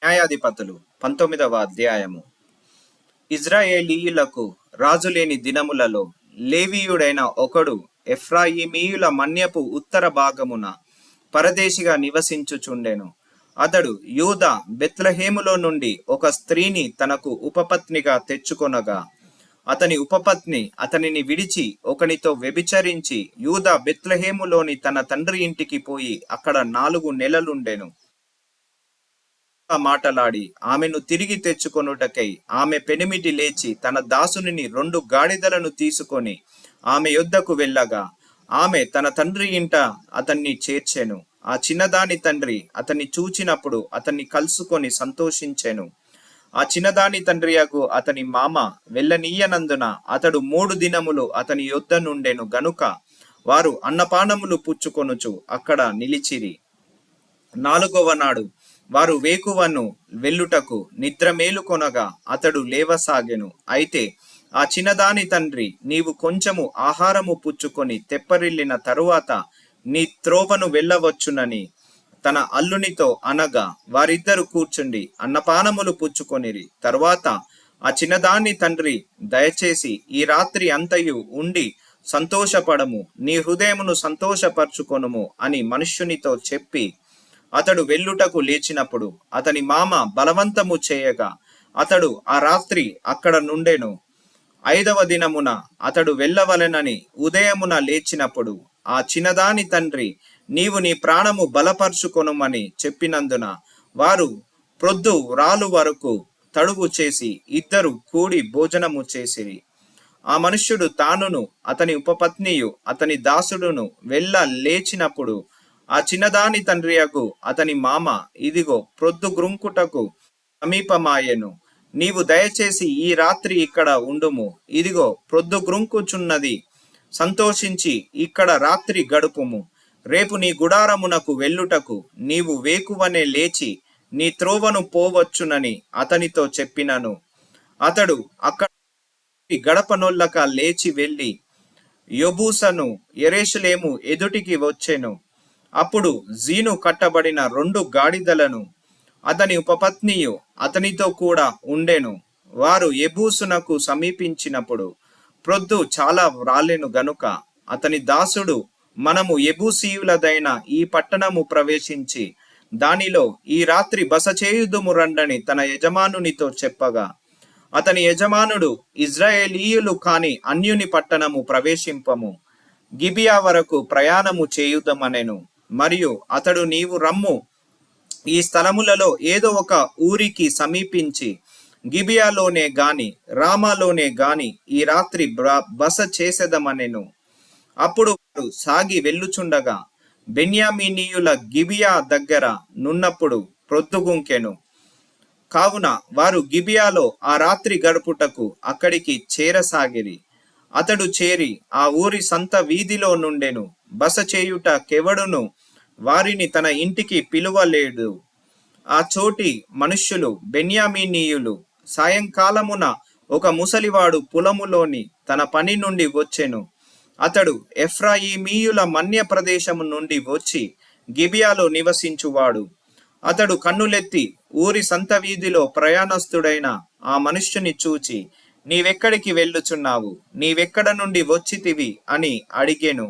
న్యాయాధిపతులు 19వ అధ్యాయము. ఇజ్రాయేలీయులకు రాజు లేని దినములలో లేవీయుడైన ఒకడు ఎఫ్రాయిమీయుల మన్యపు ఉత్తర భాగమున పరదేశిగా నివసించుచుండెను. అతడు యూదా బెత్లెహేములో నుండి ఒక స్త్రీని తనకు ఉపపత్నిగా తెచ్చుకొనగా, అతని ఉపపత్ని అతనిని విడిచి ఒకనితో వ్యభిచరించి యూదా బెత్లెహేములోని తన తండ్రి ఇంటికి పోయి అక్కడ 4 నెలలుండెను. మాటలాడి ఆమెను తిరిగి తెచ్చుకొనుటకై ఆమె పెనిమిటి లేచి తన దాసుని 2 గాడిదలను తీసుకొని ఆమె యొద్దకు వెళ్ళగా, ఆమె తన తండ్రి ఇంట అతన్ని చేర్చెను. ఆ చిన్నదాని తండ్రి అతన్ని చూచినప్పుడు అతన్ని కలుసుకొని సంతోషించెను. ఆ చిన్నదాని తండ్రియగు అతని మామ వెళ్ళనీయనందున అతడు 3 దినములు అతని యొద్ద నుండెను గనుక వారు అన్నపానములు పుచ్చుకొనుచు అక్కడ నిలిచిరి. 4వ నాడు వారు వేకువను వెళ్ళుటకు నిద్ర మేలుకొనగా అతడు లేవసాగెను. అయితే ఆ చిన్నదాని తండ్రి, నీవు కొంచెము ఆహారము పుచ్చుకొని తెప్పరిల్లిన తరువాత నీ త్రోవను వెళ్ళవచ్చునని తన అల్లునితో అనగా, వారిద్దరు కూర్చుండి అన్నపానములు పుచ్చుకొనిరి. తరువాత ఆ చిన్నదాని తండ్రి, దయచేసి ఈ రాత్రి అంతయు ఉండి సంతోషపడము, నీ హృదయమును సంతోషపరచుకొనుము అని మనుష్యునితో చెప్పి అతడు వెళ్ళుటకు లేచినప్పుడు అతని మామ బలవంతము చేయగా అతడు ఆ రాత్రి అక్కడ నుండెను. 5వ దినమున అతడు వెళ్ళవలెనని ఉదయమున లేచినప్పుడు ఆ చిన్నదాని తండ్రి, నీవు నీ ప్రాణము బలపరుచుకొనుమని చెప్పినందున వారు ప్రొద్దు రాలు వరకు తడువు చేసి ఇద్దరు కూడి భోజనము చేసిరి. ఆ మనుష్యుడు తానును అతని ఉపపత్నియు అతని దాసుడును వెళ్ళ లేచినప్పుడు ఆ చిన్నదాని తండ్రియకు అతని మామ, ఇదిగో ప్రొద్దు గ్రుంకుటకు సమీపమాయెను, నీవు దయచేసి ఈ రాత్రి ఇక్కడ ఉండుము, ఇదిగో ప్రొద్దు గ్రుంకుచున్నది, సంతోషించి ఇక్కడ రాత్రి గడుపుము, రేపు నీ గుడారమునకు వెళ్ళుటకు నీవు వేకువనే లేచి నీ త్రోవను పోవచ్చునని అతనితో చెప్పినను. అతడు అక్కడ గడపనొల్లక లేచి వెళ్ళి యొబూసను యెరూషలేము ఎదుటికి వచ్చెను. అప్పుడు జీను కట్టబడిన 2 గాడిదలను అతని ఉపపత్నియు అతనితో కూడా ఉండెను. వారు యెబూసునకు సమీపించినప్పుడు ప్రొద్దు చాలా రాలెను గనుక అతని దాసుడు, మనము యెబూసీయులదైన ఈ పట్టణము ప్రవేశించి దానిలో ఈ రాత్రి బస చేయుదుము రండని తన యజమానునితో చెప్పగా, అతని యజమానుడు, ఇజ్రాయేలీయులు కాని అన్యుని పట్టణము ప్రవేశింపము, గిబియా వరకు ప్రయాణము చేయుదమనెను. మరియు అతడు, నీవు రమ్ము, ఈ స్థలములలో ఏదో ఒక ఊరికి సమీపించి గిబియాలోనే గాని రామాలోనే గాని ఈ రాత్రి బస చేసేదమనెను. అప్పుడు వారు సాగి వెళ్ళుచుండగా బెన్యామీనీయుల గిబియా దగ్గర నున్నప్పుడు ప్రొద్దుగుంకెను. కావున వారు గిబియాలో ఆ రాత్రి గడుపుటకు అక్కడికి చేరసాగిరి. అతడు చేరి ఆ ఊరి సంత వీధిలో నుండెను. బస చేయుట కెవడును వారిని తన ఇంటికి పిలువలేడు. ఆ చోటి మనుష్యులు బెన్యామీనీయులు. సాయంకాలమున ఒక ముసలివాడు పొలములోని తన పని నుండి వచ్చెను. అతడు ఎఫ్రాయిమీయుల మన్య ప్రదేశము నుండి వచ్చి గిబియాలో నివసించువాడు. అతడు కన్నులెత్తి ఊరి సంత వీధిలో ప్రయాణస్తుడైన ఆ మనుష్యుని చూచి, నీవెక్కడికి వెళ్ళుచున్నావు, నీవెక్కడ నుండి వచ్చితివి అని అడిగెను.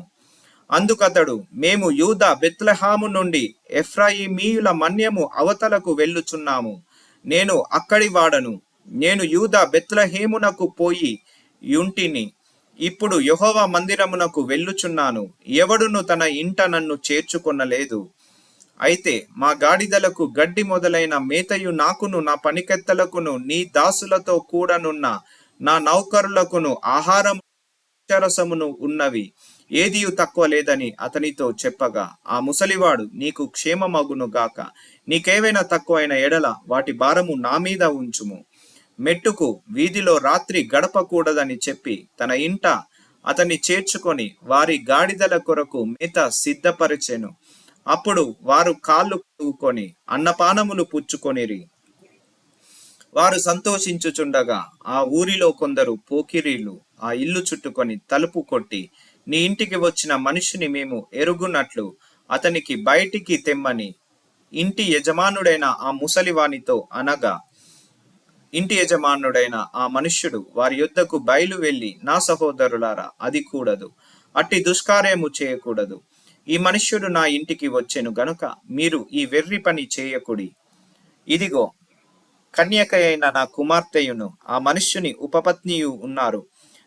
అందుకతడు, మేము యూదా బెత్లెహేము నుండి ఎఫ్రాయిమీయుల మన్యము అవతలకు వెళ్ళుచున్నాము. నేను అక్కడి వాడను. నేను యూదా బెత్లెహేమునకు పోయి యుంటిని. ఇప్పుడు యెహోవా మందిరమునకు వెళ్ళుచున్నాను. ఎవడును తన ఇంట నన్ను చేర్చుకొనలేదు. అయితే మా గాడిదలకు గడ్డి మొదలైన మేతయు నాకును నా పనికెత్తలకును నీ దాసులతో కూడనున్న నా నౌకరులకును ఆహారము రసమును ఉన్నవి, ఏదియు తక్కువ లేదని అతనితో చెప్పగా, ఆ ముసలివాడు, నీకు క్షేమమగును గాక, నీకేవైనా తక్కువైన ఎడల వాటి భారము నా మీద ఉంచుము, మెట్టుకు వీధిలో రాత్రి గడపకూడదని చెప్పి తన ఇంట అతన్ని చేర్చుకొని వారి గాడిదల కొరకు మేత సిద్ధపరిచెను. అప్పుడు వారు కాళ్ళు కడుగుకొని అన్నపానములు పుచ్చుకొనిరి. వారు సంతోషించుచుండగా ఆ ఊరిలో కొందరు పోకిరీలు ఆ ఇల్లు చుట్టుకొని తలుపు కొట్టి, నీ ఇంటికి వచ్చిన మనిషిని మేము ఎరుగునట్లు అతనికి బయటికి తెమ్మని ఇంటి యజమానుడైన ఆ ముసలివానితో అనగా, ఇంటి యజమానుడైన ఆ మనుష్యుడు వారి యొద్దకు బయలు వెళ్ళి, నా సహోదరులారా, అది కూడదు, అట్టి దుష్కార్యము చేయకూడదు. ఈ మనుష్యుడు నా ఇంటికి వచ్చెను గనుక మీరు ఈ వెర్రి పని చేయకుడి. ఇదిగో, కన్యక అయిన నా కుమార్తెయును ఆ మనుష్యుని ఉపపత్నియు ఉన్నారు.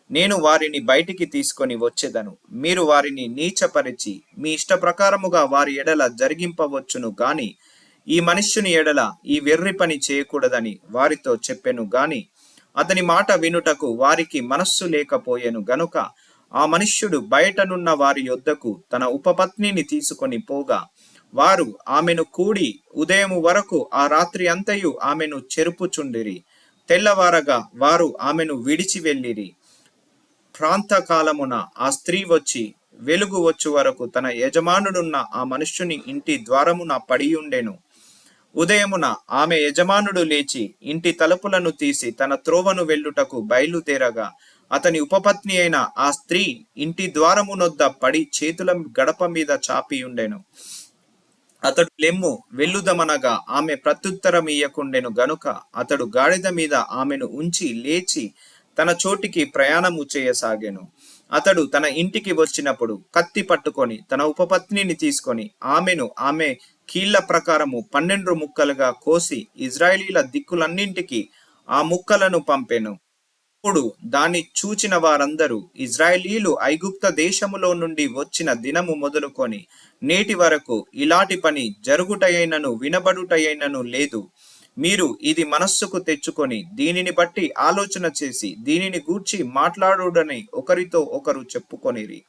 నేను వారిని బయటికి తీసుకొని వచ్చేదను. మీరు వారిని నీచపరిచి మీ ఇష్ట ప్రకారముగా వారి ఎడల జరిగింపవచ్చును గాని ఈ మనుష్యుని ఎడల ఈ వెర్రి పని చేయకూడదని వారితో చెప్పెను గాని అతని మాట వినుటకు వారికి మనస్సు లేకపోయెను గనుక ఆ మనుష్యుడు బయటనున్న వారి యొద్దకు తన ఉపపత్నిని తీసుకొని పోగా వారు ఆమెను కూడి ఉదయము వరకు ఆ రాత్రి అంతయు ఆమెను చెరుపుచుండిరి. తెల్లవారగా వారు ఆమెను విడిచి వెళ్ళిరి. ప్రాంతకాలమున ఆ స్త్రీ వచ్చి వెలుగు వచ్చు వరకు తన యజమానుడున్న ఆ మనుష్యుని ఇంటి ద్వారమున పడియుండెను. ఉదయమున ఆమె యజమానుడు లేచి ఇంటి తలుపులను తీసి తన త్రోవను వెళ్ళుటకు బయలుదేరగా అతని ఉపపత్ని అయిన ఆ స్త్రీ ఇంటి ద్వారమునొద్ద పడి చేతుల గడప మీద చాపియుండెను. అతడు లెమ్ము వెళ్ళుదమనగా ఆమె ప్రత్యుత్తరమియ్యకుండెను గనుక అతడు గాడిద మీద ఆమెను ఉంచి లేచి తన చోటికి ప్రయాణము చేయసాగెను. అతడు తన ఇంటికి వచ్చినప్పుడు కత్తి పట్టుకొని తన ఉపపత్నిని తీసుకొని ఆమెను ఆమె కీళ్ల ప్రకారము 12 ముక్కలుగా కోసి ఇజ్రాయేలీల దిక్కులన్నింటికి ఆ ముక్కలను పంపెను. అప్పుడు దాన్ని చూచిన వారందరూ, ఇజ్రాయేలీలు ఐగుప్త దేశములో నుండి వచ్చిన దినము మొదలుకొని నేటి వరకు ఇలాంటి పని జరుగుటయైనను వినబడుటయైనను లేదు. మీరు ఇది మనస్సుకు తెచ్చుకొని దీనిని బట్టి ఆలోచన చేసి దీనిని గూర్చి మాట్లాడుడని ఒకరితో ఒకరు చెప్పుకొనిరి.